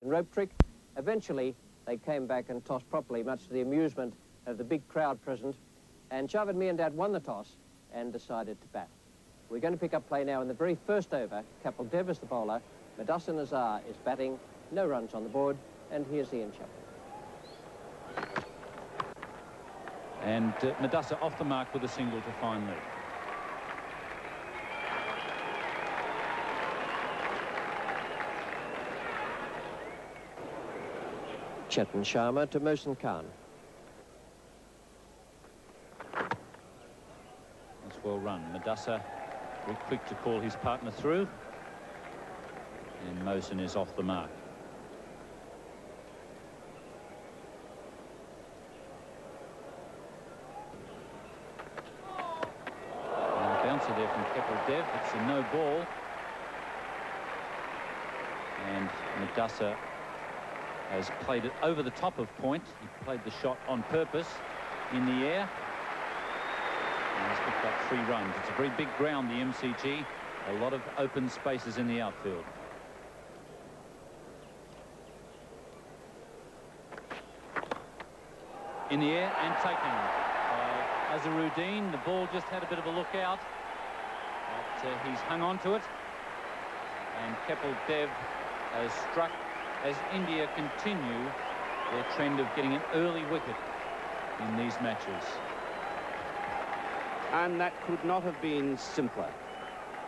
rope trick. Eventually, they came back and tossed properly, much to the amusement of the big crowd present. And Javed Miandad won the toss and decided to bat. We're going to pick up play now in the very first over. Kapil Dev is the bowler. Madassa Nazar is batting. No runs on the board. And here's Ian Chappell. And Madassa off the mark with a single to fine lead. Chetan Sharma to Mohsin Khan. That's well run. Madassa very quick to call his partner through. And Mohsin is off the mark. And a bouncer there from Kapil Dev. It's a no ball. And Madassa has played it over the top of point. He played the shot on purpose in the air. And he's picked up 3 runs. It's a very big ground, the MCG. A lot of open spaces in the outfield. In the air and taken by Azharuddin. The ball just had a bit of a look out. But he's hung on to it. And Kapil Dev has struck as India continue their trend of getting an early wicket in these matches. And that could not have been simpler,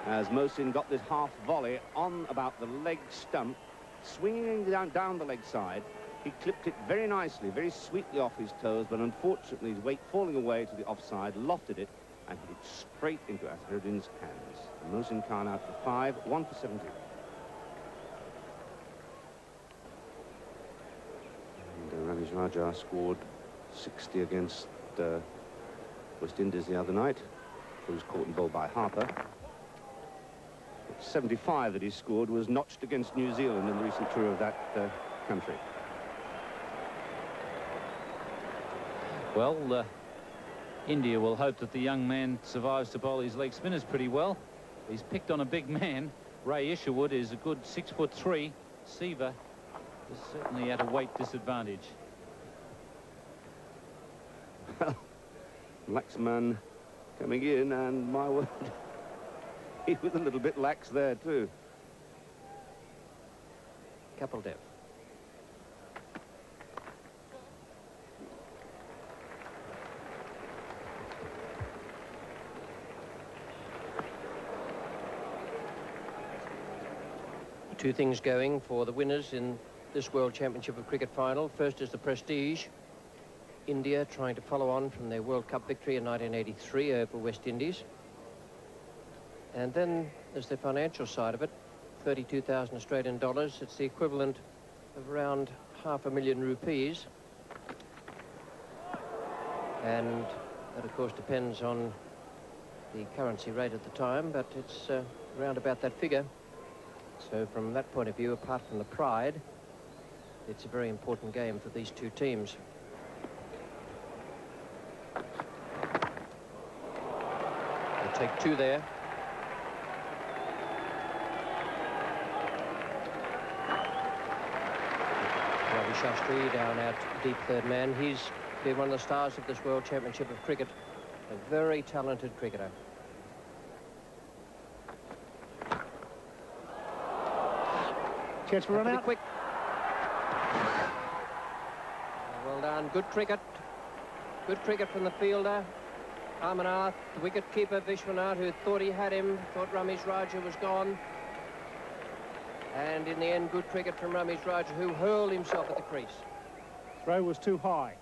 as Mohsin got this half volley on about the leg stump, swinging down the leg side. He clipped it very nicely, very sweetly off his toes, but unfortunately his weight falling away to the offside, lofted it and hit it straight into Azharuddin's hands. Mohsin Khan out for 5, 1 for 17. Ramesh Raja scored 60 against West Indies the other night. He was caught and bowled by Harper. 75 that he scored was notched against New Zealand in the recent tour of that country. Well, India will hope that the young man survives to bowl his leg spinners pretty well. He's picked on a big man. Ray Isherwood is a good 6'3". Siva is certainly at a weight disadvantage. Well, Laxman coming in, and my word, he was a little bit lax there too. Kapil Dev. Two things going for the winners in this World Championship of Cricket final. First is the prestige. India trying to follow on from their World Cup victory in 1983 over West Indies. And then there's the financial side of it. 32,000 Australian dollars. It's the equivalent of around $500,000 rupees. And that, of course, depends on the currency rate at the time, but it's around about that figure. So from that point of view, apart from the pride, it's a very important game for these two teams. They take 2 there. Ravi Shastri down out deep third man. He's been one of the stars of this World Championship of Cricket. A very talented cricketer. Chance for run out. Quick. Well done. Good cricket. Good cricket from the fielder. Amarnath, the wicket-keeper Vishwanath, who thought he had him, thought Ramesh Raja was gone. And in the end, good cricket from Ramesh Raja, who hurled himself at the crease. Throw was too high.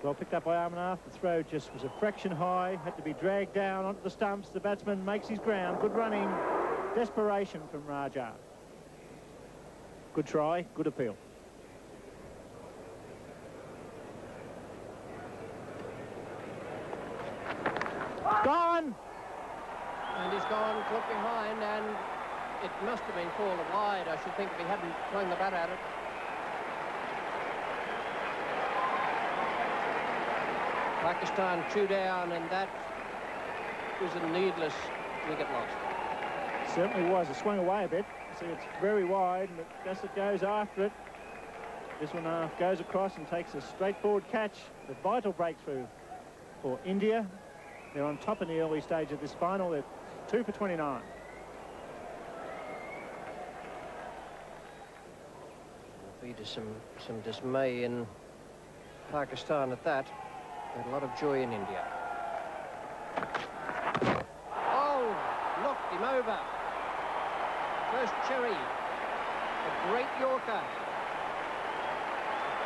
Well picked up by Amarnath. The throw just was a fraction high, had to be dragged down onto the stumps. The batsman makes his ground. Good running. Desperation from Raja. Good try, good appeal. Gone! And he's gone, caught behind, and it must have been called wide, I should think, if he hadn't flung the bat at it. Pakistan 2 down, and that was a needless wicket loss. Certainly was. It swung away a bit. See, it's very wide, and Bassett goes after it. Viswanath goes across and takes a straightforward catch. The vital breakthrough for India. They're on top in the early stage of this final. They're 2 for 29. There'll be some dismay in Pakistan at that. But a lot of joy in India. Oh, knocked him over. First cherry. A great Yorker.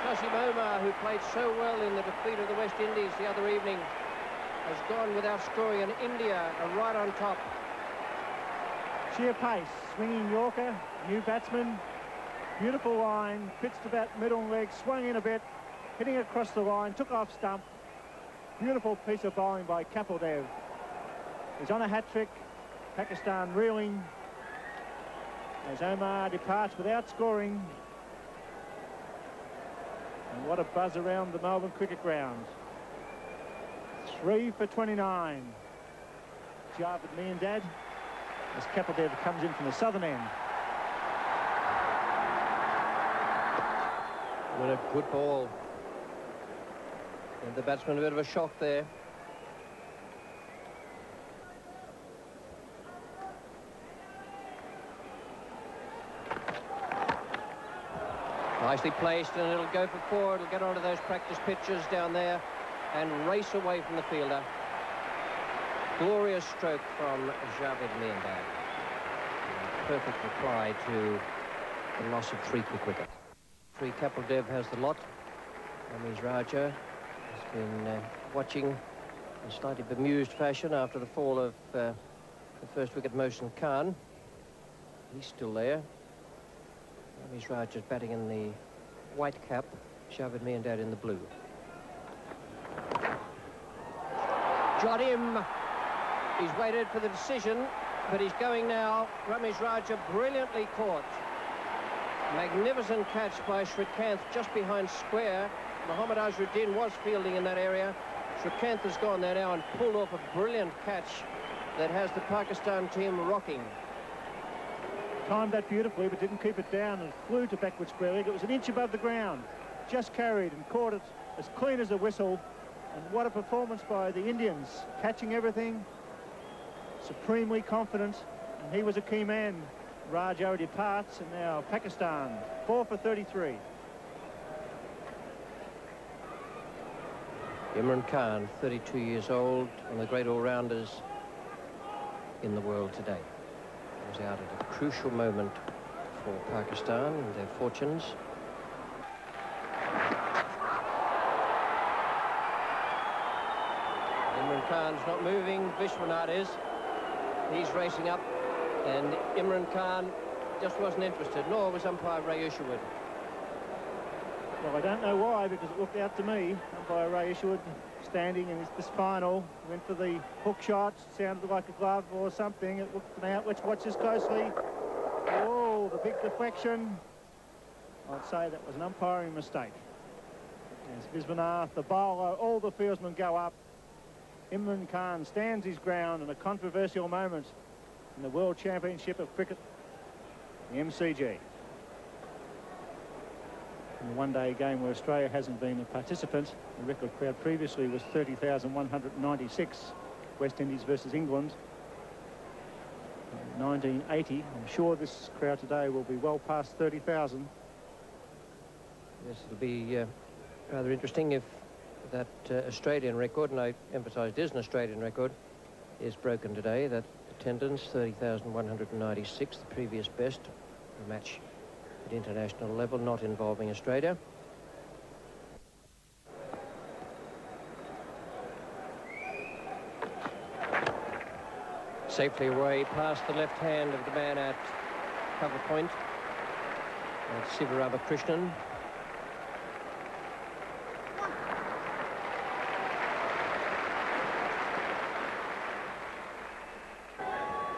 Qasim Omar, who played so well in the defeat of the West Indies the other evening, has gone without scoring, and India are right on top. Sheer pace, swinging Yorker, new batsman, beautiful line, pitched about middle leg, swung in a bit, hitting across the line, took off stump. Beautiful piece of bowling by Kapil Dev. He's on a hat-trick. Pakistan reeling as Omar departs without scoring. And what a buzz around the Melbourne cricket ground. 3 for 29. Javed Miandad as Kapil Dev comes in from the southern end. What a good ball. And the batsman a bit of a shock there. Nicely placed, and it'll go for 4. It'll get onto those practice pitches down there and race away from the fielder. Glorious stroke from Javed Miandad. Perfect reply to the loss of 3 quick wickets. Kapil Dev has the lot. Ramesh Raja has been watching in slightly bemused fashion after the fall of the first wicket, Mohsin Khan. He's still there. Ramesh Raja is batting in the white cap, Javed Miandad in the blue. Got him. He's waited for the decision, but he's going now. Ramesh Raja brilliantly caught. Magnificent catch by Srikanth just behind square. Mohammad Azharuddin was fielding in that area. Srikanth has gone there now and pulled off a brilliant catch that has the Pakistan team rocking. Timed that beautifully, but didn't keep it down and flew to backward square leg. It was an inch above the ground. Just carried and caught it as clean as a whistle. And what a performance by the Indians. Catching everything, supremely confident. And he was a key man. Raja departs, and now Pakistan 4 for 33. Imran Khan, 32 years old, one of the great all-rounders in the world today. He was out at a crucial moment for Pakistan and their fortunes. Imran Khan's not moving. Viswanath is. He's racing up, and Imran Khan just wasn't interested, nor was umpire Ray Isherwood. Well, I don't know why, because it looked out to me. Umpire Ray Isherwood standing in this final, went for the hook shot, sounded like a glove or something. It looked out. Let's watch this closely. Oh, the big deflection. I'd say that was an umpiring mistake. As Viswanath, the bowler, all the fieldsmen go up. Imran Khan stands his ground in a controversial moment in the World Championship of Cricket, the MCG. In the one-day game where Australia hasn't been a participant, the record crowd previously was 30,196, West Indies versus England. In 1980, I'm sure this crowd today will be well past 30,000. Yes, it'll be rather interesting if that Australian record, and I emphasise it is an Australian record, is broken today. That attendance, 30,196, the previous best, a match at international level, not involving Australia. Safely away past the left hand of the man at cover point. That's Sivaramakrishnan.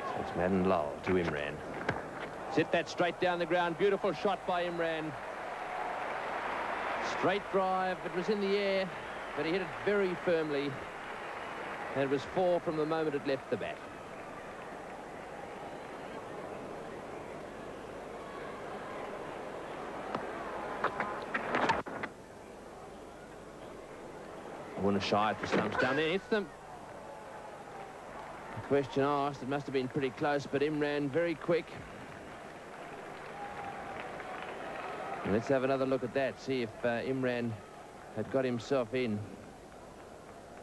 So it's Madan Lal to Imran. Hit that straight down the ground. Beautiful shot by Imran. Straight drive. It was in the air, but he hit it very firmly. And it was 4 from the moment it left the bat. want to shy at the stumps down there. Hits them. The question asked, it must have been pretty close, but Imran very quick. Let's have another look at that, see if Imran had got himself in.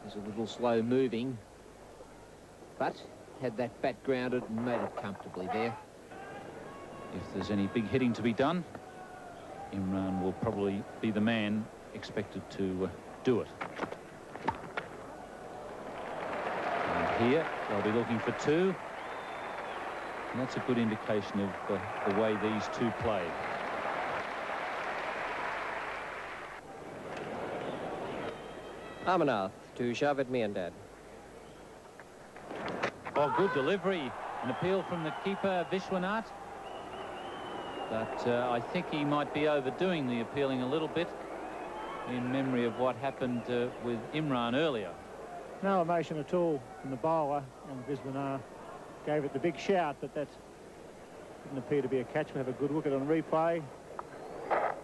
He's a little slow moving, but had that bat grounded and made it comfortably there. If there's any big hitting to be done, Imran will probably be the man expected to do it. And here they'll be looking for 2. And that's a good indication of the way these two play. Amarnath to Javed Miandad. Oh, good delivery. An appeal from the keeper, Vishwanath. But I think he might be overdoing the appealing a little bit in memory of what happened with Imran earlier. No emotion at all from the bowler, and Vishwanath gave it the big shout, but that didn't appear to be a catch. We have a good look at it on replay. A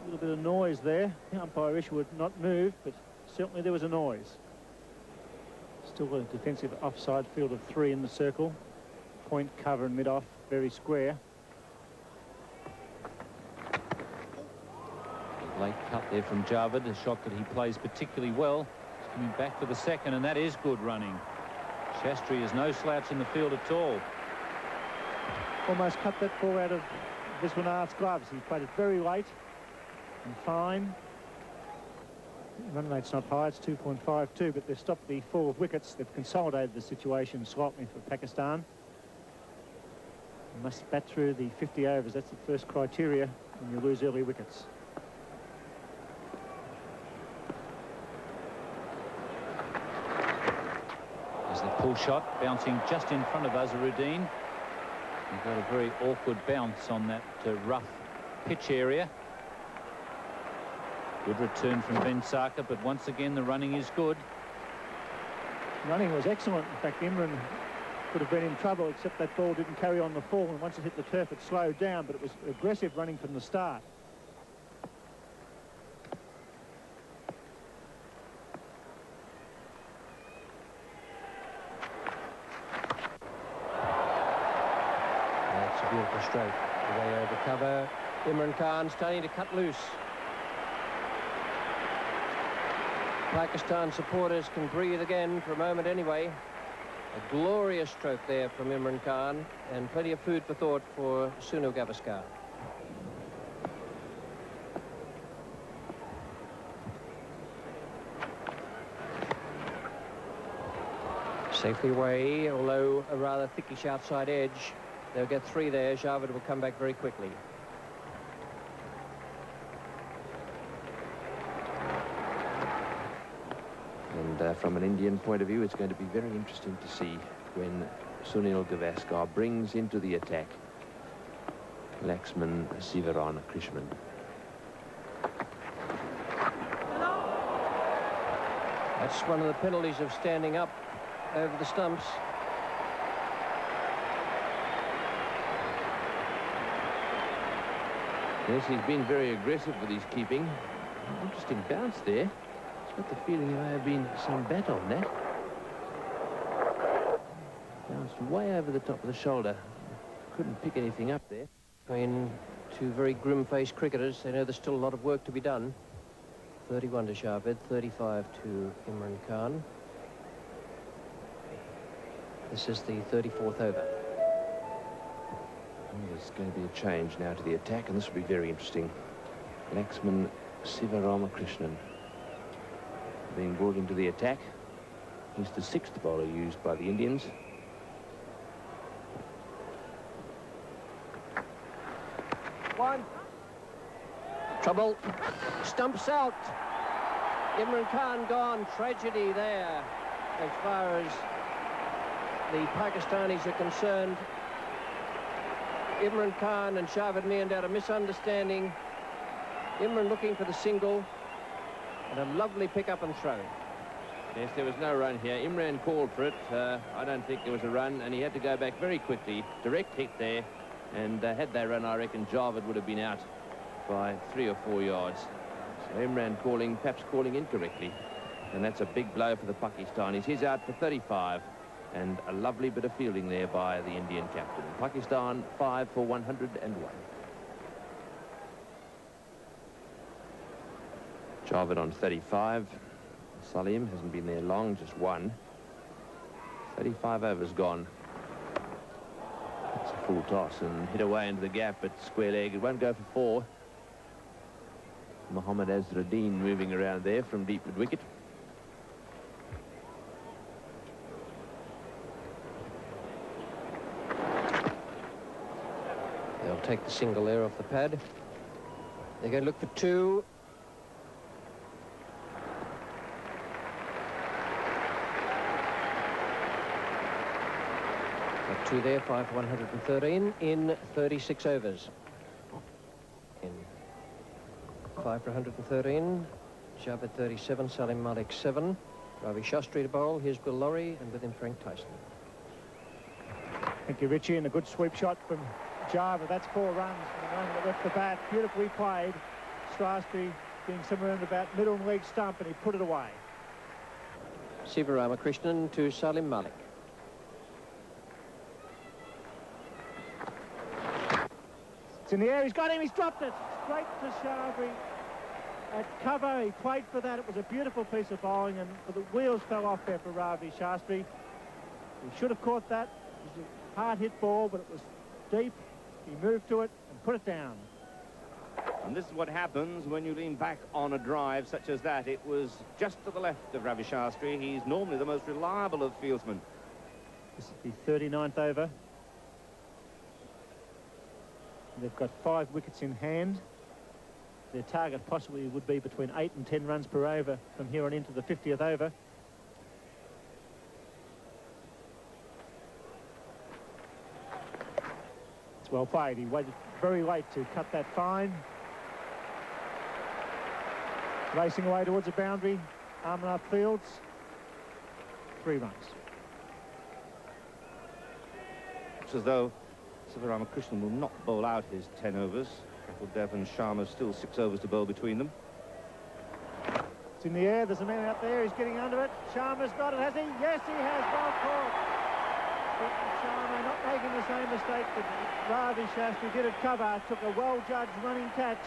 little bit of noise there. The umpire issue would not move, but certainly there was a noise. Still a defensive offside field of 3 in the circle. Point, cover and mid-off, very square. Late cut there from Javed, a shot that he plays particularly well. He's coming back for the second, and that is good running. Shastri is no slouch in the field at all. Almost cut that ball out of Vishwanath's gloves. He played it very late and fine. Run rate's not high, it's 2.52, but they've stopped the fall of wickets. They've consolidated the situation slightly for Pakistan. They must bat through the 50 overs. That's the first criteria when you lose early wickets. There's the pull shot, bouncing just in front of Azharuddin. He got a very awkward bounce on that rough pitch area. Good return from Vensarkar, but once again the running is good. Running was excellent. In fact, Imran could have been in trouble, except that ball didn't carry on the fall, and once it hit the turf it slowed down, but it was aggressive running from the start. That's a beautiful stroke. Away over cover. Imran Khan starting to cut loose. Pakistan supporters can breathe again for a moment anyway. A glorious stroke there from Imran Khan, and plenty of food for thought for Sunil Gavaskar. Safely away, although a rather thickish outside edge. They'll get 3 there. Javed will come back very quickly. And from an Indian point of view, it's going to be very interesting to see when Sunil Gavaskar brings into the attack Laxman Sivaramakrishnan. That's one of the penalties of standing up over the stumps. Yes, he's been very aggressive with his keeping. Interesting bounce there. Got the feeling there may have been some bat on that. Bounced way over the top of the shoulder. Couldn't pick anything up there. Between 2 very grim-faced cricketers, they know there's still a lot of work to be done. 31 to Javed, 35 to Imran Khan. This is the 34th over. There's going to be a change now to the attack, and this will be very interesting. Laxman Sivaramakrishnan being brought into the attack. He's the 6th bowler used by the Indians. One. Trouble. Stumps out. Imran Khan gone. Tragedy there as far as the Pakistanis are concerned. Imran Khan and Javed Miandad, a misunderstanding. Imran looking for the single. And a lovely pick-up and throw. Yes, there was no run here. Imran called for it. I don't think there was a run, and he had to go back very quickly. Direct hit there, and had they run, I reckon Javed would have been out by 3 or 4 yards. So Imran calling, perhaps calling incorrectly. And that's a big blow for the Pakistanis. He's out for 35. And a lovely bit of fielding there by the Indian captain. Pakistan 5 for 101. Javed on 35. Salim hasn't been there long, just one. 35 overs gone. It's a full toss and hit away into the gap, but square leg. It won't go for 4. Mohammad Azharuddin moving around there from deep mid-wicket. They'll take the single there off the pad. They're going to look for 2. Got 2 there, 5 for 113 in 36 overs. In 5 for 113, Javed 37, Salim Malik 7, Ravi Shastri to bowl. Here's Bill Lawry, and with him Frank Tyson. Thank you, Richie, and a good sweep shot from Javed. That's 4 runs from the moment that left the bat. Beautifully played. Shastri being somewhere in about middle and leg stump, and he put it away. Sivaramakrishnan to Salim Malik. It's in the air. He's got him. He's dropped it. Straight to Shastri. At cover, he played for that. It was a beautiful piece of bowling, and the wheels fell off there for Ravi Shastri. He should have caught that. It was a hard-hit ball, but it was deep. He moved to it and put it down. And this is what happens when you lean back on a drive such as that. It was just to the left of Ravi Shastri. He's normally the most reliable of fieldsmen. This is the 39th over. They've got 5 wickets in hand. Their target possibly would be between 8 and 10 runs per over from here on into the 50th over. It's well played. He waited very late to cut that fine. Racing away towards the boundary. Amarnath Fields. 3 runs. It's as though Sivaramakrishnan will not bowl out his 10 overs. Dev and Sharma still 6 overs to bowl between them. It's in the air. There's a man out there. He's getting under it. Sharma's got it, has he? Yes, he has. Well caught. But Sharma not making the same mistake that Ravi Shastri did at cover. Took a well-judged running catch,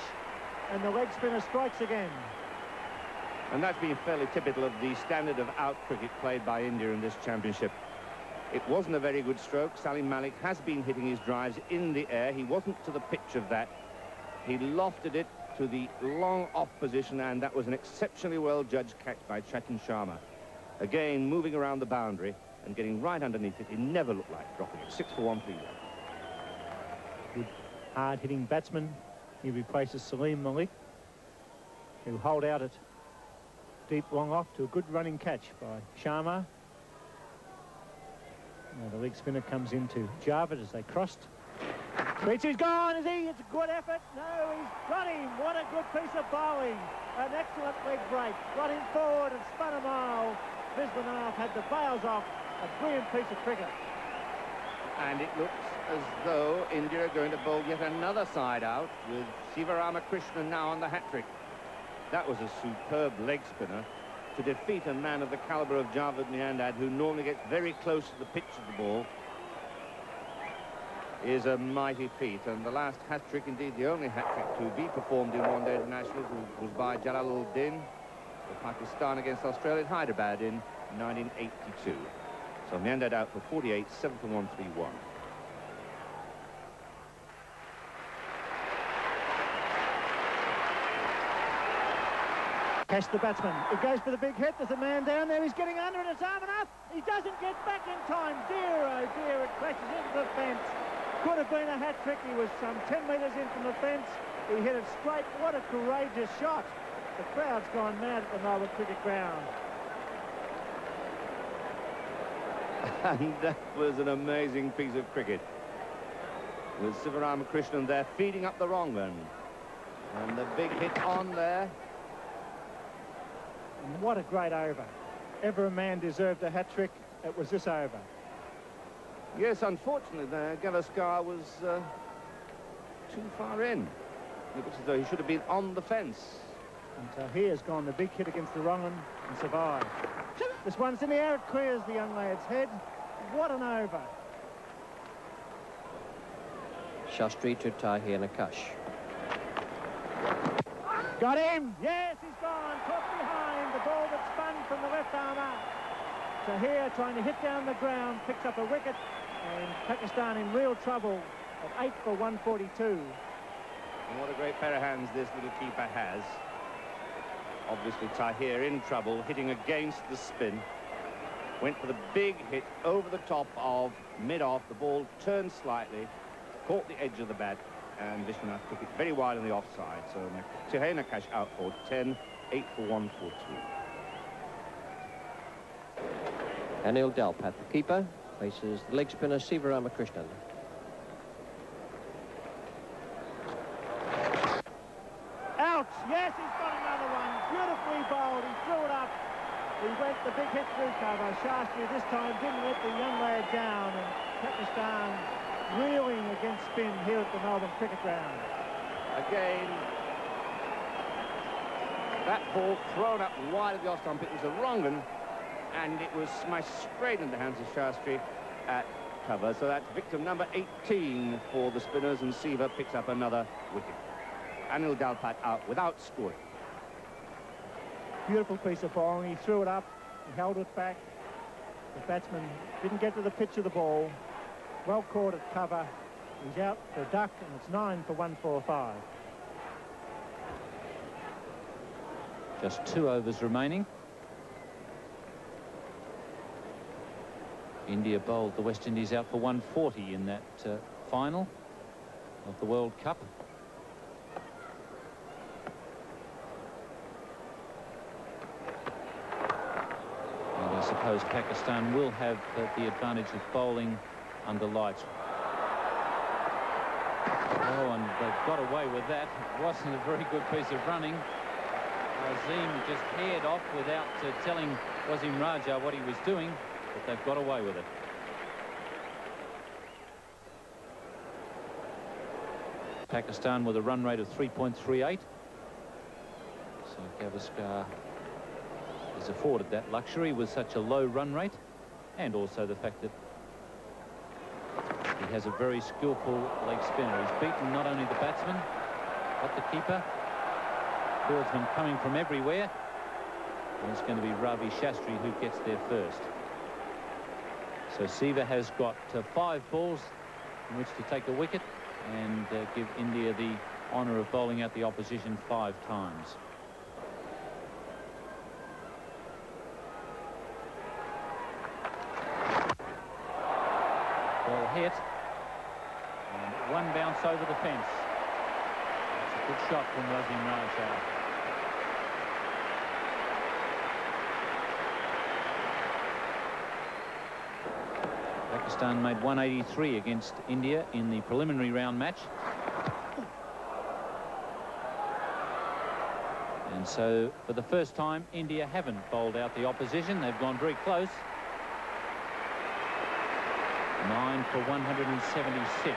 and the leg spinner strikes again. And that's been fairly typical of the standard of out cricket played by India in this championship. It wasn't a very good stroke. Salim Malik has been hitting his drives in the air. He wasn't to the pitch of that. He lofted it to the long off position, and that was an exceptionally well-judged catch by Chetan Sharma. Again, moving around the boundary and getting right underneath it. He never looked like dropping it. 6 for 131. Good hard-hitting batsman. He replaces Salim Malik, who hold out it deep long off to a good running catch by Sharma. Now the leg spinner comes into Javed as they crossed. He's gone, is he? It's a good effort. No, he's got him. What a good piece of bowling. An excellent leg break. Got him forward and spun a mile. Viswanath had the bails off. A brilliant piece of cricket. And it looks as though India are going to bowl yet another side out with Sivaramakrishnan now on the hat-trick. That was a superb leg spinner to defeat a man of the calibre of Javed Miandad, who normally gets very close to the pitch of the ball. Is a mighty feat, and the last hat-trick, indeed the only hat-trick to be performed in one-day internationals, was by Jalaluddin for Pakistan against Australia at Hyderabad in 1982. So Miandad out for 48, 7 for 131. Cash the batsman. He goes for the big hit. There's a man down there. He's getting under it. It's Amarnath. He doesn't get back in time. Dear, oh dear, it crashes into the fence. Could have been a hat-trick. He was some 10 metres in from the fence. He hit it straight. What a courageous shot. The crowd's gone mad at the Melbourne Cricket Ground. And that was an amazing piece of cricket. With Sivaramakrishnan there feeding up the wrong one. And the big hit on there. And what a great over. Ever a man deserved a hat-trick, it was this over. Yes, unfortunately, the Gavaskar was too far in. It looks as though he should have been on the fence. And Tahir's gone the big hit against the wrong one and survived. This one's in the air, it clears the young lad's head. What an over. Shastri to Tahir Nakash. Got him! Yes, he's gone. Caught behind. The ball that spun from the left arm out. Tahir trying to hit down the ground, picks up a wicket, and Pakistan in real trouble at 8 for 142. And what a great pair of hands this little keeper has. Obviously Tahir in trouble, hitting against the spin. Went for the big hit over the top of mid-off. The ball turned slightly, caught the edge of the bat, and Vishwanath took it very wide on the offside. So Tahir Nakash out for 10, 8 for 142. Anil Dalpat, the keeper, faces the leg spinner Siva Ramakrishnan. Out! Yes, he's got another one. Beautifully bowled. He threw it up. He went the big hit through cover. Shastri this time didn't let the young lad down, and Pakistan reeling against spin here at the Melbourne Cricket Ground. Again, that ball thrown up wide of the off stump. It was a wrong one, and it was smashed straight into the hands of Shastri at cover. So that's victim number 18 for the spinners, and Siva picks up another wicket. Anil Dalpat out without scoring. Beautiful piece of bowling. He threw it up. He held it back. The batsman didn't get to the pitch of the ball. Well caught at cover. He's out for a duck, and it's 9 for 145. Just 2 overs remaining. India bowled the West Indies out for 140 in that final of the World Cup. And I suppose Pakistan will have the advantage of bowling under lights. Oh, and they've got away with that. It wasn't a very good piece of running. Azim just haired off without telling Wasim Raja what he was doing, but they've got away with it. Pakistan with a run rate of 3.38. So Gavaskar is afforded that luxury with such a low run rate, and also the fact that he has a very skillful leg spinner. He's beaten not only the batsman, but the keeper. Fieldsmen coming from everywhere. And it's going to be Ravi Shastri who gets there first. So Siva has got 5 balls in which to take a wicket and give India the honour of bowling out the opposition 5 times. Ball hit. And 1 bounce over the fence. That's a good shot from Wasim Raja. Pakistan made 183 against India in the preliminary round match. And so for the first time India haven't bowled out the opposition. They've gone very close. 9 for 176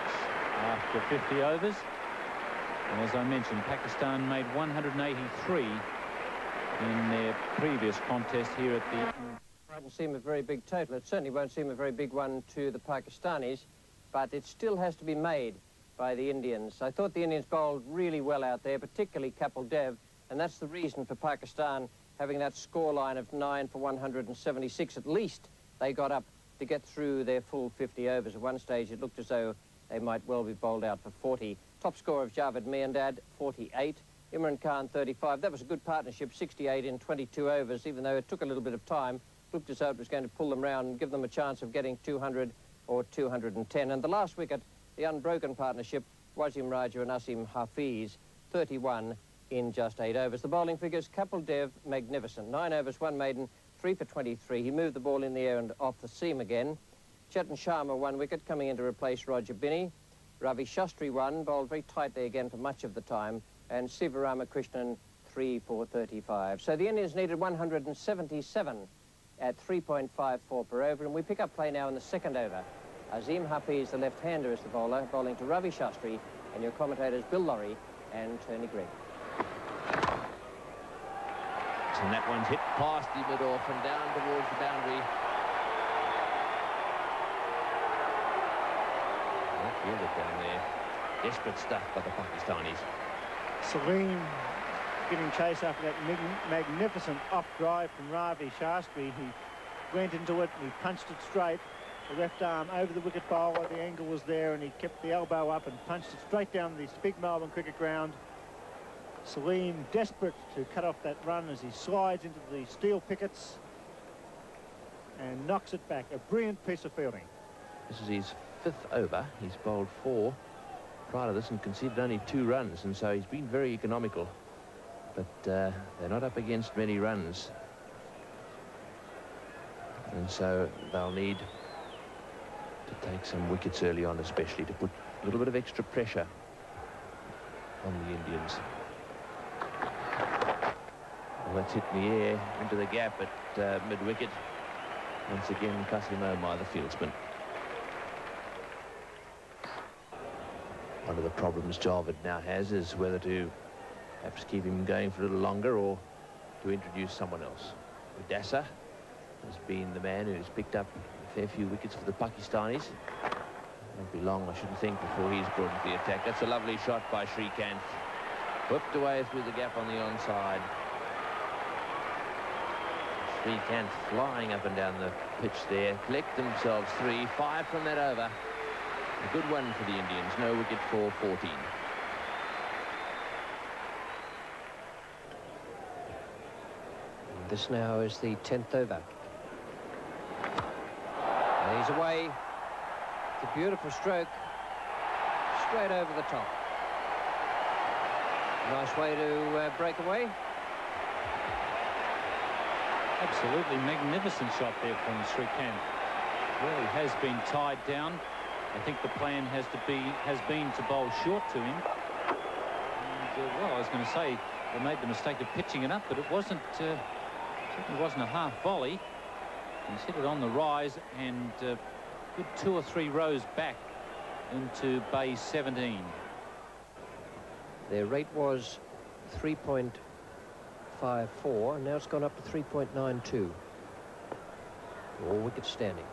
after 50 overs. And as I mentioned, Pakistan made 183 in their previous contest here at the... It won't seem a very big total. It certainly won't seem a very big one to the Pakistanis, but it still has to be made by the Indians. I thought the Indians bowled really well out there, particularly Kapil Dev, and that's the reason for Pakistan having that scoreline of 9 for 176. At least they got up to get through their full 50 overs. At one stage it looked as though they might well be bowled out for 40. Top score of Javed Miandad, 48. Imran Khan, 35. That was a good partnership, 68 in 22 overs, even though it took a little bit of time. Looked as though it was going to pull them round and give them a chance of getting 200 or 210. And the last wicket, the unbroken partnership, Wasim Raja and Asim Hafiz, 31 in just 8 overs. The bowling figures, Kapil Dev, magnificent. 9 overs, 1 maiden, 3 for 23. He moved the ball in the air and off the seam again. Chetan Sharma, 1 wicket, coming in to replace Roger Binney. Ravi Shastri, 1, bowled very tightly again for much of the time. And Siva Ramakrishnan, 3 for 35. So the Indians needed 177 at 3.54 per over, and we pick up play now in the 2nd over. Azim Hafiz, the left-hander, is the bowler, bowling to Ravi Shastri, and your commentators Bill Laurie and Tony Greig. and that one's hit past the mid-off and down towards the boundary. Well fielded down there. Desperate stuff by the Pakistanis. Salim getting chase after that magnificent off drive from Ravi Shastri. He went into it and he punched it straight. The left arm over the wicket bowler. The angle was there and he kept the elbow up and punched it straight down this big Melbourne cricket ground. Salim desperate to cut off that run as he slides into the steel pickets and knocks it back. A brilliant piece of fielding. This is his 5th over. He's bowled 4 prior to this and conceded only 2 runs, and so he's been very economical. But they're not up against many runs, and so they'll need to take some wickets early on, especially to put a little bit of extra pressure on the Indians. Well, that's hit in the air into the gap at mid-wicket. Once again, Qasim Omar, the fieldsman. One of the problems Javed now has is whether to perhaps keep him going for a little longer or to introduce someone else. Udasa has been the man who's picked up a fair few wickets for the Pakistanis. Won't be long, I shouldn't think, before he's brought into the attack. That's a lovely shot by Srikanth. Whipped away through the gap on the onside. Srikanth flying up and down the pitch there. Collect themselves 3, 5 from that over. A good one for the Indians. No wicket for 14. This now is the 10th over. And he's away. It's a beautiful stroke. Straight over the top. Nice way to break away. Absolutely magnificent shot there from Srikanth. Really has been tied down. I think the plan has been to bowl short to him. And, well, I was going to say they made the mistake of pitching it up, but it wasn't. Certainly wasn't a half volley. He's hit it on the rise and good 2 or 3 rows back into bay 17. Their rate was 3.54, and now it's gone up to 3.92. All wickets standing.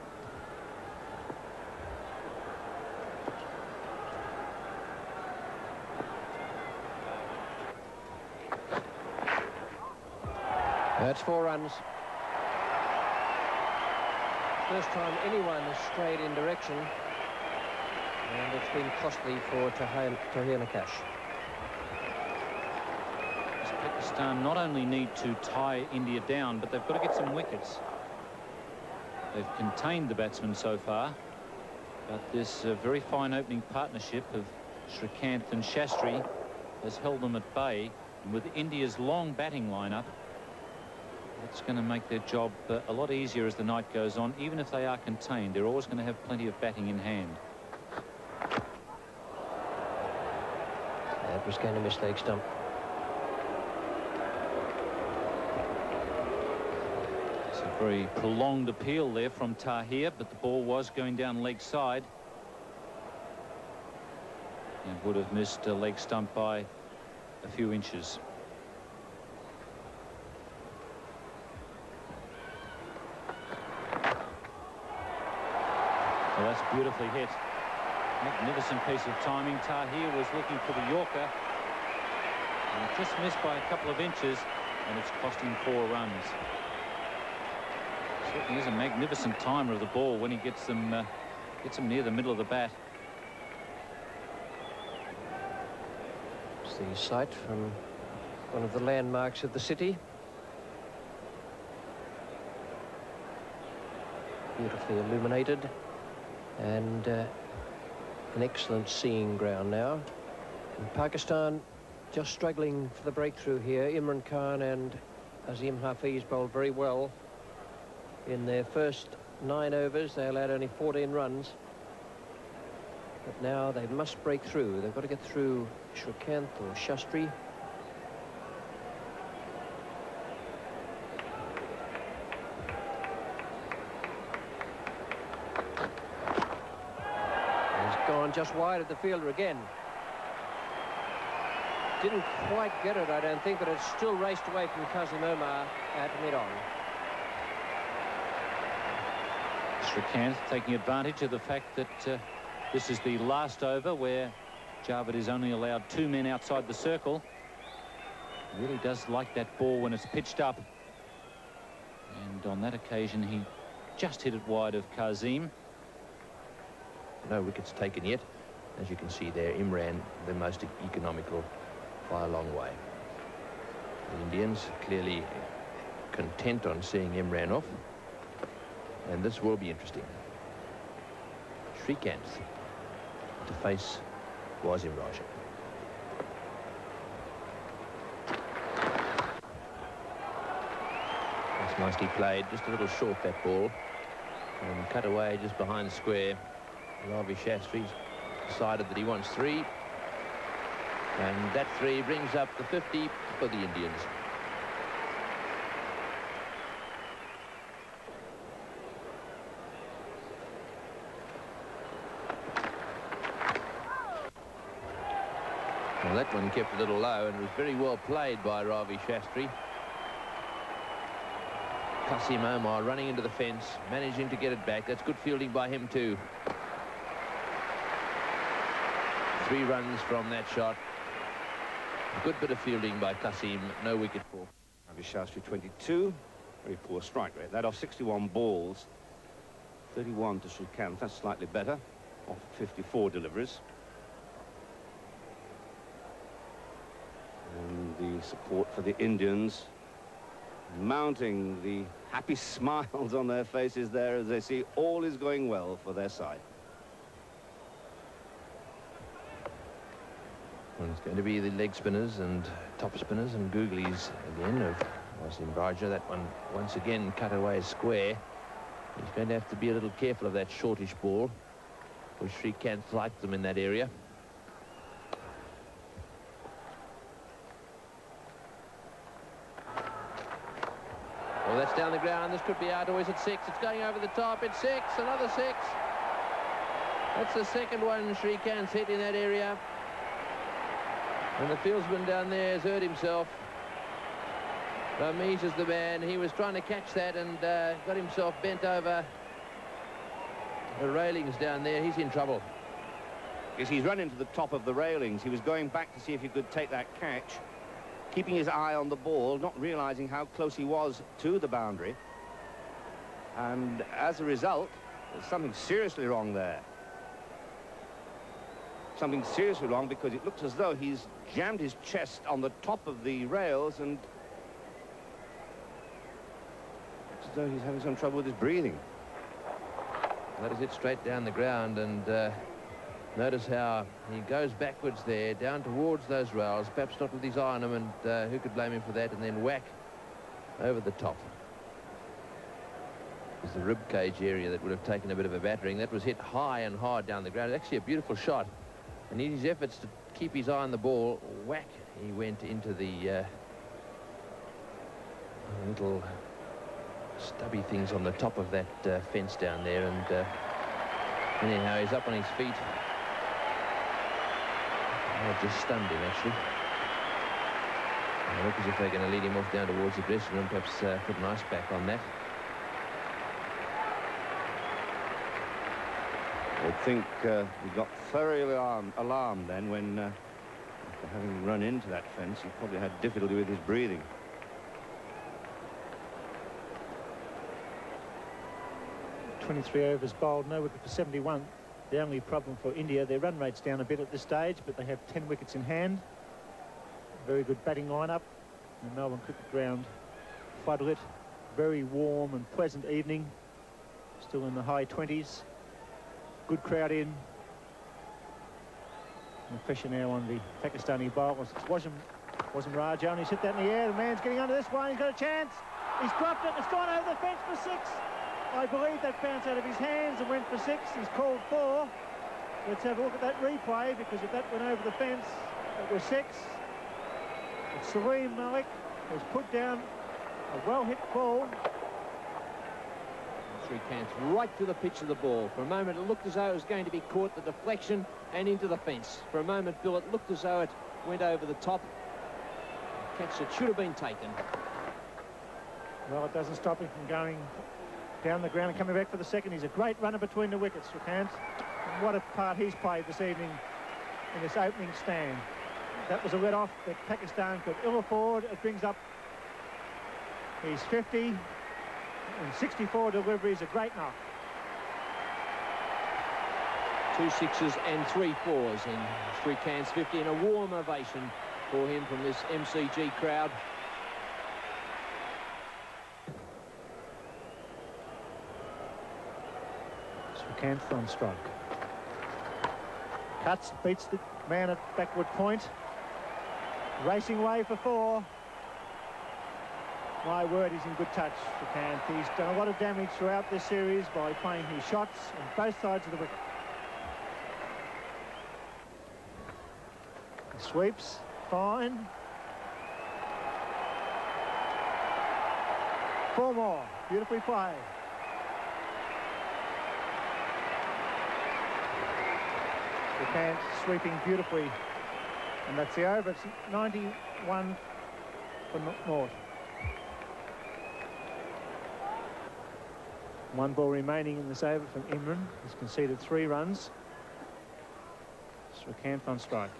That's 4 runs. First time anyone has strayed in direction, and it's been costly for Tahir Nakash. Pakistan not only need to tie India down, but they've got to get some wickets. They've contained the batsmen so far, but this very fine opening partnership of Srikanth and Shastri has held them at bay. And with India's long batting lineup, it's going to make their job a lot easier as the night goes on. Even if they are contained, they're always going to have plenty of batting in hand. That was going to miss leg stump. It's a very prolonged appeal there from Tahir, but the ball was going down leg side. And would have missed a leg stump by a few inches. Well, that's beautifully hit. Magnificent piece of timing. Tahir was looking for the Yorker. And just missed by a couple of inches, and it's cost him 4 runs. Certainly is a magnificent timer of the ball when he gets them near the middle of the bat. It's the sight from one of the landmarks of the city. Beautifully illuminated. And an excellent seeing ground now. And Pakistan just struggling for the breakthrough here. Imran Khan and Azim Hafiz bowled very well. In their first 9 overs, they allowed only 14 runs. But now they must break through. They've got to get through Srikanth or Shastri. Just wide of the fielder again. Didn't quite get it, I don't think, but it's still raced away from Qasim Omar at mid-on. Srikanth taking advantage of the fact that this is the last over where Javed is only allowed 2 men outside the circle. He really does like that ball when it's pitched up. And on that occasion, he just hit it wide of Qasim. No wickets taken yet. As you can see there, Imran, the most economical by a long way. The Indians clearly content on seeing Imran off. And this will be interesting. Srikanth to face Wasim Raja. That's nicely played, just a little short that ball. And cut away just behind the square. Ravi Shastri's decided that he wants 3. And that 3 brings up the 50 for the Indians. Well, that one kept a little low and was very well played by Ravi Shastri. Qasim Omar running into the fence, managing to get it back. That's good fielding by him too. 3 runs from that shot. A good bit of fielding by Qasim, no wicket for. Ravi Shastri 22, very poor strike rate. That off 61 balls, 31 to Srikanth, that's slightly better, off 54 deliveries. And the support for the Indians mounting, the happy smiles on their faces there as they see all is going well for their side. Well, it's going to be the leg spinners and top spinners and googlies again of Wasim Raja. That one once again cut away square. He's going to have to be a little careful of that shortish ball, which Srikanth liked them in that area. Well, that's down the ground. This could be out. Or is it 6? It's going over the top. It's 6. Another 6. That's the second one Srikanth's hit in that area. And the fieldsman down there has hurt himself. Ramesh is the man. He was trying to catch that and got himself bent over the railings down there. He's in trouble. Yes, he's run into the top of the railings. He was going back to see if he could take that catch, keeping his eye on the ball, not realizing how close he was to the boundary. And as a result, there's something seriously wrong there. Something seriously wrong, because it looks as though he's jammed his chest on the top of the rails, and it's as though he's having some trouble with his breathing. That is it, straight down the ground, and notice how he goes backwards there, down towards those rails, perhaps not with his eye on them, and who could blame him for that, and then whack over the top. It was the rib cage area that would have taken a bit of a battering. That was hit high and hard down the ground. Actually a beautiful shot. And in his efforts to keep his eye on the ball, whack, he went into the little stubby things on the top of that fence down there. And anyhow, he's up on his feet. Oh, just stunned him, actually. It looks as if they're going to lead him off down towards the dressing room, perhaps put an ice pack on that. I think he got thoroughly alarmed then when, after having run into that fence, he probably had difficulty with his breathing. .23 overs bowled, no wicket for 71. The only problem for India, their run rate's down a bit at this stage, but they have 10 wickets in hand. Very good batting lineup. The Melbourne Cricket Ground floodlit. Very warm and pleasant evening. Still in the high 20s. Good crowd in. And the pressure now on the Pakistani bowlers. It's Wasim Raja, and he's hit that in the air. The man's getting under this one. He's got a chance. He's dropped it. It's gone over the fence for 6. I believe that bounced out of his hands and went for 6. He's called 4. Let's have a look at that replay, because if that went over the fence, it was 6. But Salim Malik has put down a well-hit ball. Srikanth right to the pitch of the ball. For a moment, it looked as though it was going to be caught, the deflection, and into the fence. For a moment, Bill, it looked as though it went over the top. A catch that should have been taken. Well, it doesn't stop him from going down the ground and coming back for the second. He's a great runner between the wickets, Srikanth. And what a part he's played this evening in this opening stand. That was a let-off that Pakistan could ill afford. It brings up his 50 and 64 deliveries, a great knock. 2 sixes and 3 fours in Srikanth's 50, and a warm ovation for him from this MCG crowd. Srikanth on strike. Cuts, beats the man at backward point. Racing away for 4. My word, he's in good touch, Srikanth. He's done a lot of damage throughout this series by playing his shots on both sides of the wicket. He sweeps, fine. 4 more, beautifully played. Srikanth sweeping beautifully, and that's the over. It's 91 for North. 1 ball remaining in this over from Imran. He's conceded 3 runs. Srikanth on strike.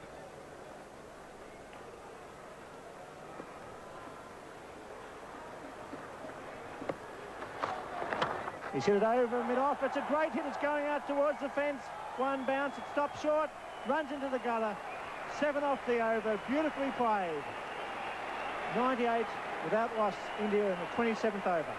He's hit it over mid-off. It's a great hit. It's going out towards the fence. 1 bounce. It stops short. Runs into the gutter. 7 off the over. Beautifully played. 98 without loss. India in the 27th over.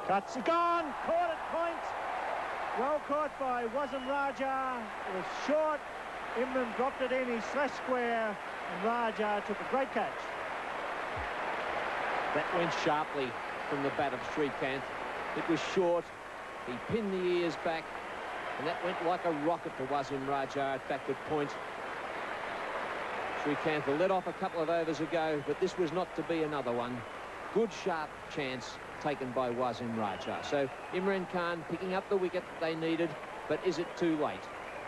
Cuts it gone. Caught at point. Well caught by Wasim Raja. It was short. Imran dropped it in. He slashed square, and Raja took a great catch. That went sharply from the bat of Srikanth. It was short. He pinned the ears back, and that went like a rocket to Wasim Raja at backward point. Srikanth let off a couple of overs ago, but this was not to be another one. Good sharp chance taken by Wasim Raja. So Imran Khan picking up the wicket that they needed, but is it too late?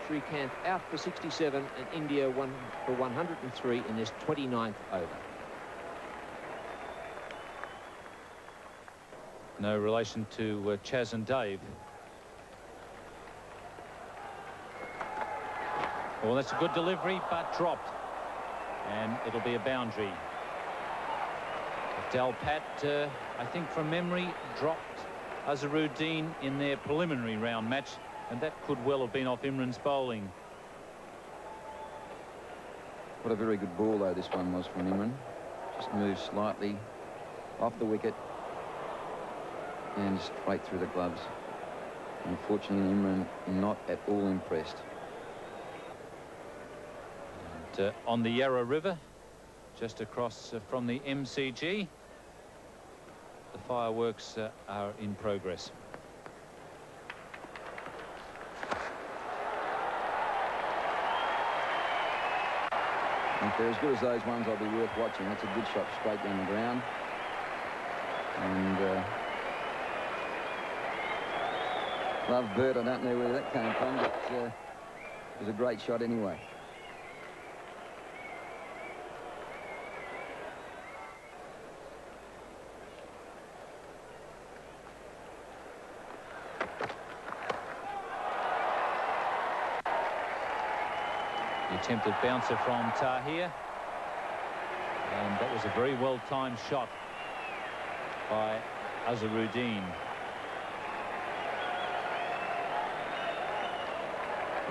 Srikanth out for 67 and India won for 103 in this 29th over. No relation to Chas and Dave. Well, that's a good delivery, but dropped. And it'll be a boundary. Delpat, I think from memory, dropped Azharuddin in their preliminary round match, and that could well have been off Imran's bowling. What a very good ball, though, this one was from Imran. Just moved slightly off the wicket and straight through the gloves. Unfortunately, Imran not at all impressed. And, on the Yarra River, just across from the MCG, the fireworks are in progress. If they're as good as those ones, I'll be worth watching. That's a good shot straight down the ground. And Love Bird, I don't know where that came from, but it was a great shot anyway. The attempted bouncer from Tahir, and that was a very well-timed shot by Azharuddin.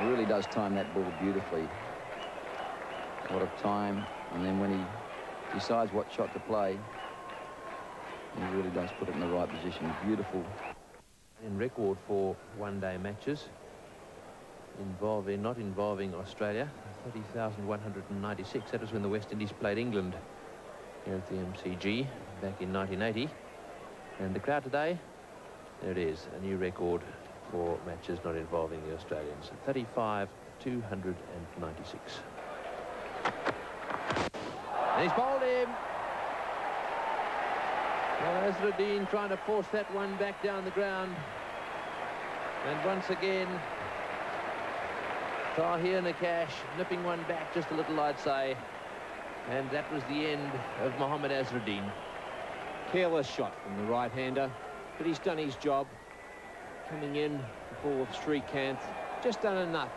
He really does time that ball beautifully. A lot of time, and then when he decides what shot to play, he really does put it in the right position. Beautiful. In record for one-day matches not involving Australia, 30,196. That was when the West Indies played England here at the MCG back in 1980. And the crowd today, there it is, a new record for matches not involving the Australians. 35,296. And he's bowled him. Well, Azharuddin trying to force that one back down the ground. And once again, Tahir Nakash nipping one back just a little, I'd say. And that was the end of Mohammad Azharuddin. Careless shot from the right-hander, but he's done his job. Coming in, the ball of Srikanth, just done enough.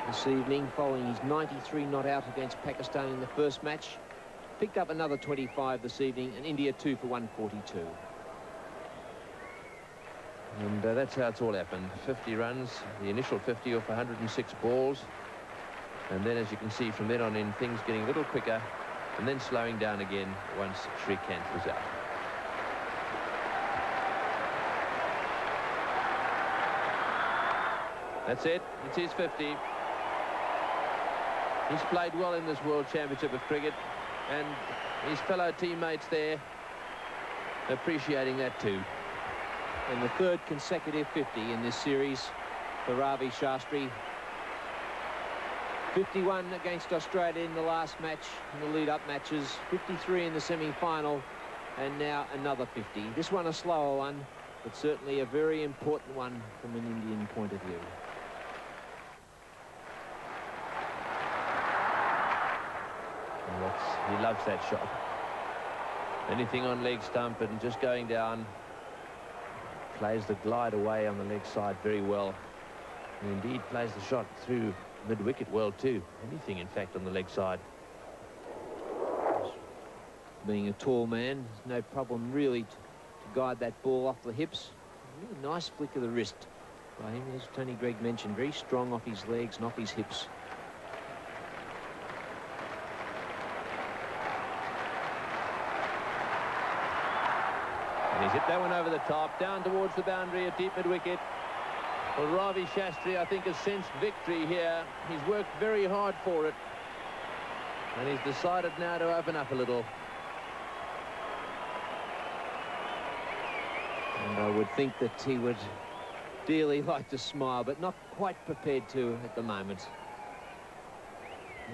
This evening, following his 93 not out against Pakistan in the first match, picked up another 25 this evening, and India 2 for 142. And that's how it's all happened. 50 runs, the initial 50 off 106 balls. And then, as you can see, from then on in, things getting a little quicker and then slowing down again once Srikanth was out. That's it. It's his 50. He's played well in this World Championship of Cricket, and his fellow teammates there appreciating that too. And the third consecutive 50 in this series for Ravi Shastri. 51 against Australia in the last match, in the lead-up matches, 53 in the semi-final, and now another 50. This one a slower one, but certainly a very important one from an Indian point of view. He loves that shot. Anything on leg stump and just going down. Plays the glide away on the leg side very well. And indeed plays the shot through mid-wicket well too. Anything, in fact, on the leg side. Being a tall man, no problem really to guide that ball off the hips. Really nice flick of the wrist by him, as Tony Greig mentioned. Very strong off his legs and off his hips. And he's hit that one over the top, down towards the boundary at deep mid-wicket. Well, Ravi Shastri, I think, has sensed victory here. He's worked very hard for it. And he's decided now to open up a little. And I would think that he would dearly like to smile, but not quite prepared to at the moment.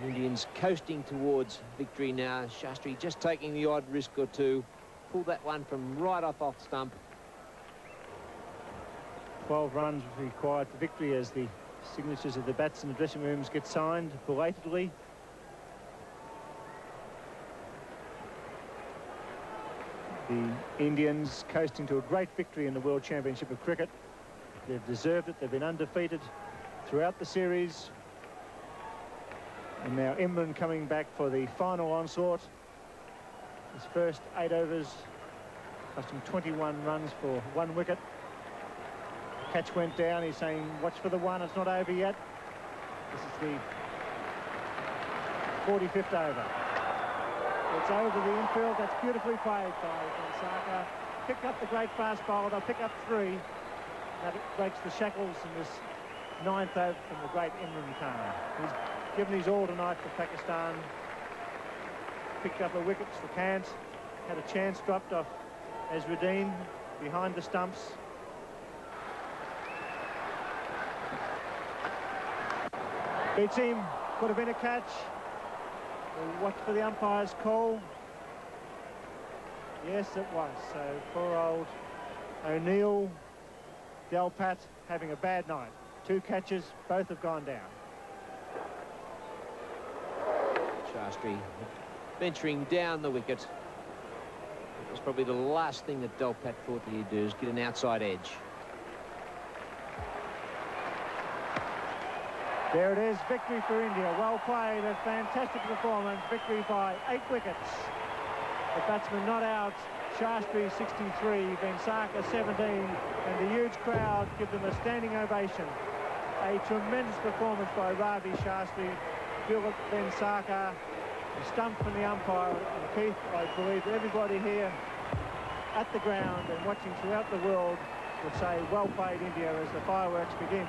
The Indians coasting towards victory now. Shastri just taking the odd risk or two. Pulled that one from right off stump. 12 runs required for victory as the signatures of the bats in the dressing rooms get signed belatedly. The Indians coasting to a great victory in the World Championship of Cricket. They've deserved it. They've been undefeated throughout the series. And now Imran coming back for the final onslaught. His first 8 overs, costing 21 runs for 1 wicket. Catch went down. He's saying, watch for the one. It's not over yet. This is the 45th over. It's over the infield. That's beautifully played by Vansaka. Pick up the great fast bowler. They'll pick up 3. That breaks the shackles in this 9th over from the great Imran Khan. He's given his all tonight for Pakistan. Picked up a wicket for Kant. Had a chance dropped off Azharuddin behind the stumps. Beats him. Could have been a catch. We'll watch for the umpire's call. Yes, it was. So poor old O'Neill, Delpat having a bad night. 2 catches, both have gone down. Shastri venturing down the wicket. It was probably the last thing that Delpat thought that he'd do, is get an outside edge. There it is, victory for India. Well played, a fantastic performance. Victory by 8 wickets. The batsman not out. Shastri 63, Vansaka 17, and the huge crowd give them a standing ovation. A tremendous performance by Ravi Shastri. Philip Vansaka, the stump from the umpire, and Keith, I believe everybody here at the ground and watching throughout the world would say, well played India, as the fireworks begins.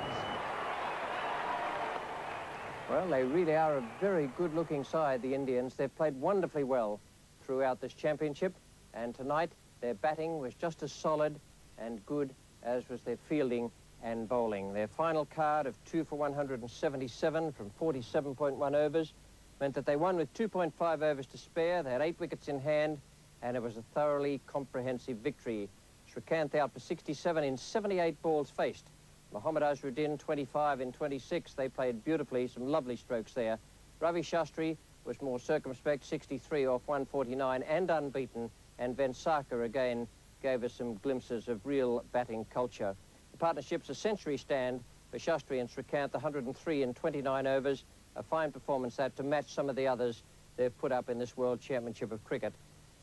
Well, they really are a very good-looking side, the Indians. They've played wonderfully well throughout this championship, and tonight their batting was just as solid and good as was their fielding and bowling. Their final card of 2 for 177 from 47.1 overs meant that they won with 2.5 overs to spare. They had 8 wickets in hand, and it was a thoroughly comprehensive victory. Srikanth out for 67 in 78 balls faced. Mohammad Azharuddin 25 in 26. They played beautifully, some lovely strokes there. Ravi Shastri was more circumspect, 63 off 149 and unbeaten, and Venkata again gave us some glimpses of real batting culture. The partnership's a century stand for Shastri and Srikanth, 103 in 29 overs, a fine performance that to match some of the others they've put up in this World Championship of Cricket.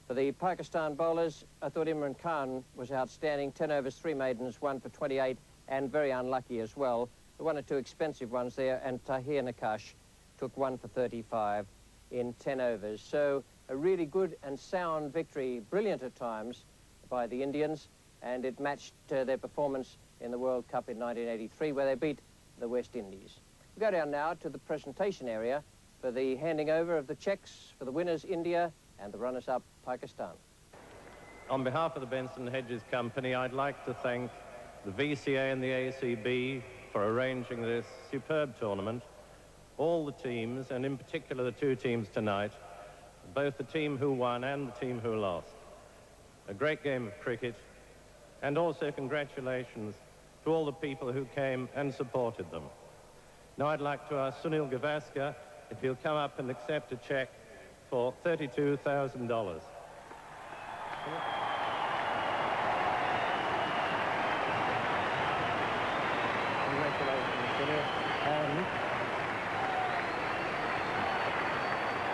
For the Pakistan bowlers, I thought Imran Khan was outstanding, 10 overs, 3 maidens, 1 for 28, and very unlucky as well. The 1 or 2 expensive ones there, and Tahir Nakash took 1 for 35 in 10 overs. So a really good and sound victory, brilliant at times, by the Indians, and it matched their performance in the World Cup in 1983, where they beat the West Indies. We go down now to the presentation area for the handing over of the cheques for the winners, India, and the runners-up, Pakistan. On behalf of the Benson Hedges Company, I'd like to thank the VCA and the ACB for arranging this superb tournament, all the teams, and in particular the 2 teams tonight, both the team who won and the team who lost. A great game of cricket, and also congratulations to all the people who came and supported them. Now I'd like to ask Sunil Gavaskar if he'll come up and accept a cheque for $32,000.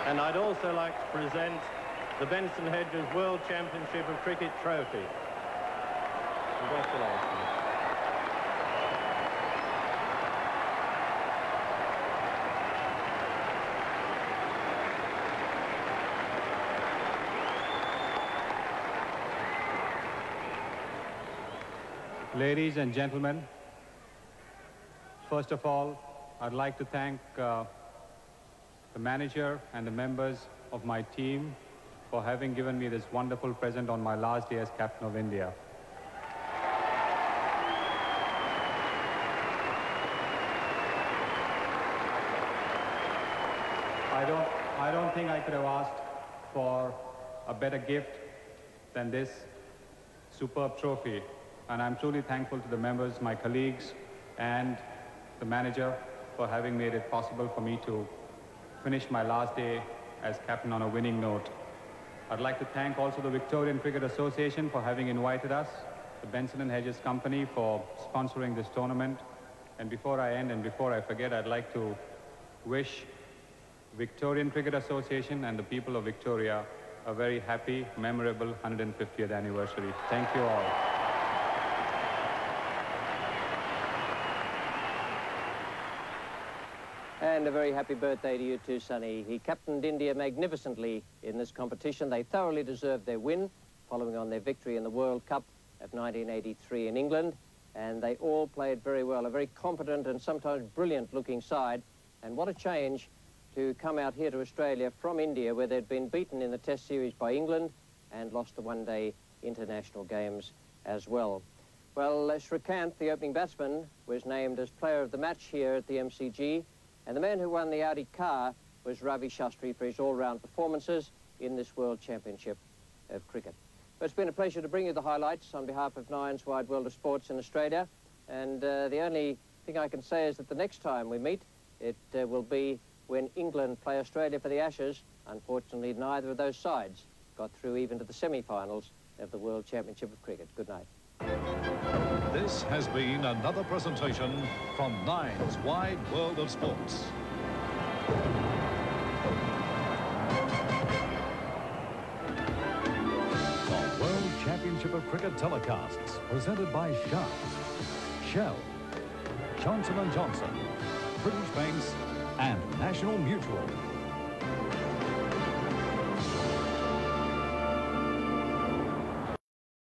And I'd also like to present the Benson Hedges World Championship of Cricket Trophy. Congratulations. Ladies and gentlemen, first of all, I'd like to thank the manager and the members of my team for having given me this wonderful present on my last day as captain of India. I don't think I could have asked for a better gift than this superb trophy. And I'm truly thankful to the members, my colleagues, and the manager for having made it possible for me to finish my last day as captain on a winning note. I'd like to thank also the Victorian Cricket Association for having invited us, the Benson and Hedges Company for sponsoring this tournament. And before I end and before I forget, I'd like to wish Victorian Cricket Association and the people of Victoria a very happy, memorable 150th anniversary. Thank you all. And a very happy birthday to you too, Sonny. He captained India magnificently in this competition. They thoroughly deserved their win, following on their victory in the World Cup of 1983 in England. And they all played very well, a very competent and sometimes brilliant-looking side. And what a change to come out here to Australia from India, where they'd been beaten in the Test series by England and lost the one-day international games as well. Well, Srikanth, the opening batsman, was named as player of the match here at the MCG. And the man who won the Audi car was Ravi Shastri for his all-round performances in this World Championship of Cricket. But it's been a pleasure to bring you the highlights on behalf of Nine's Wide World of Sports in Australia. And the only thing I can say is that the next time we meet, it will be when England play Australia for the Ashes. Unfortunately, neither of those sides got through even to the semi-finals of the World Championship of Cricket. Good night. This has been another presentation from Nine's Wide World of Sports. The World Championship of Cricket telecasts presented by Sharp, Shell, Johnson & Johnson, British Banks and National Mutual.